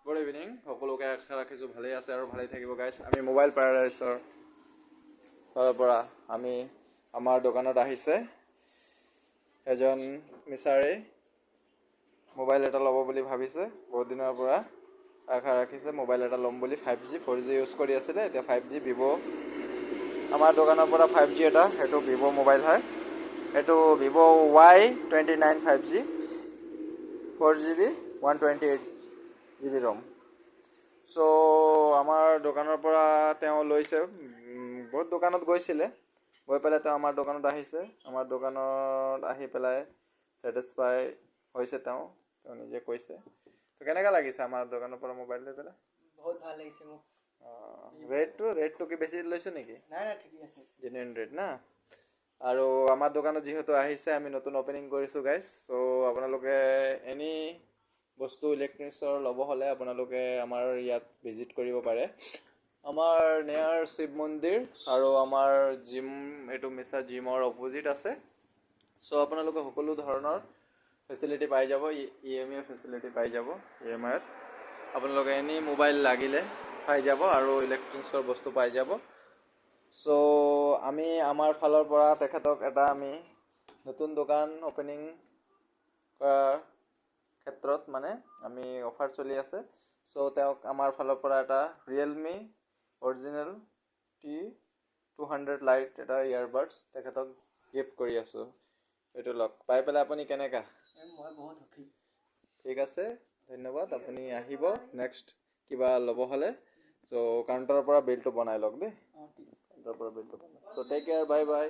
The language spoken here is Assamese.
গুড ইভিনিং সকলোকে আশা ৰাখিছোঁ ভালেই আছে আৰু ভালেই থাকিব গাইজ। আমি মোবাইল পেৰাডাইজৰ ফালৰ পৰা আমি আমাৰ দোকানত আহিছে এজন মিছাৰে মোবাইল এটা ল'ব বুলি ভাবিছে। বহুত দিনৰ পৰা আশা ৰাখিছে মোবাইল এটা ল'ম বুলি। 5G 4G ইউজ কৰি আছিলে, এতিয়া 5G ভিভ' আমাৰ দোকানৰ পৰা 5G এটা, সেইটো ভিভ' মোবাইল হয়। এইটো Vivo' Y29 5G 4GB 128GB ROM। চ' আমাৰ দোকানৰ পৰা তেওঁ লৈছে, বহুত দোকানত গৈছিলে, গৈ পেলাই তেওঁ আমাৰ দোকানত আহিছে। আমাৰ দোকানত আহি পেলাই ছেটিছফাই হৈছে তেওঁ নিজে কৈছে। তো কেনেকুৱা লাগিছে আমাৰ দোকানৰ পৰা মোবাইল লৈ পেলাই? বহুত ভাল লাগিছে মোক। ৰেটটো কি বেছি লৈছে নেকি? নাই ঠিকেই আছে, জেনুইন ৰেট না। আৰু আমাৰ দোকানত যিহেতু আহিছে, আমি নতুন অপেনিং কৰিছোঁ গাইজ। চ' আপোনালোকে এনি বস্তু ইলেক্ট্ৰনিক্সৰ ল'ব হ'লে আপোনালোকে আমাৰ ইয়াত ভিজিট কৰিব পাৰে। আমাৰ নিয়াৰ শিৱ মন্দিৰ আৰু আমাৰ জিম, এইটো মিছা জিমৰ অপজিট আছে। চ' আপোনালোকে সকলো ধৰণৰ ফেচিলিটি পাই যাব, EMI ফেচিলিটি পাই যাব। EMIত আপোনালোকে এনি মোবাইল লাগিলে পাই যাব আৰু ইলেক্ট্ৰনিক্সৰ বস্তু পাই যাব। চ' আমি আমাৰ ফালৰ পৰা তেখেতক এটা আমি নতুন দোকান অপেনিং কৰাৰ ক্ষেত্ৰত মানে আমি অফাৰ চলি আছে। চ' তেওঁক আমাৰ ফালৰ পৰা এটা ৰিয়েলমি অৰিজিনেল T200 লাইট এটা ইয়াৰবাডছ তেখেতক গিফ্ট কৰি আছোঁ। এইটো লওক, পাই পেলাই আপুনি কেনেকা? মই বহুত সুখী। ঠিক আছে, ধন্যবাদ। আপুনি আহিব নেক্সট কিবা ল'ব হ'লে। চ' কাউণ্টাৰৰ পৰা বিলটো বনাই লওক দেই। কাউণ্টাৰৰ পৰা বিলটো বনাই। চ' টেক কেয়াৰ, বাই বাই।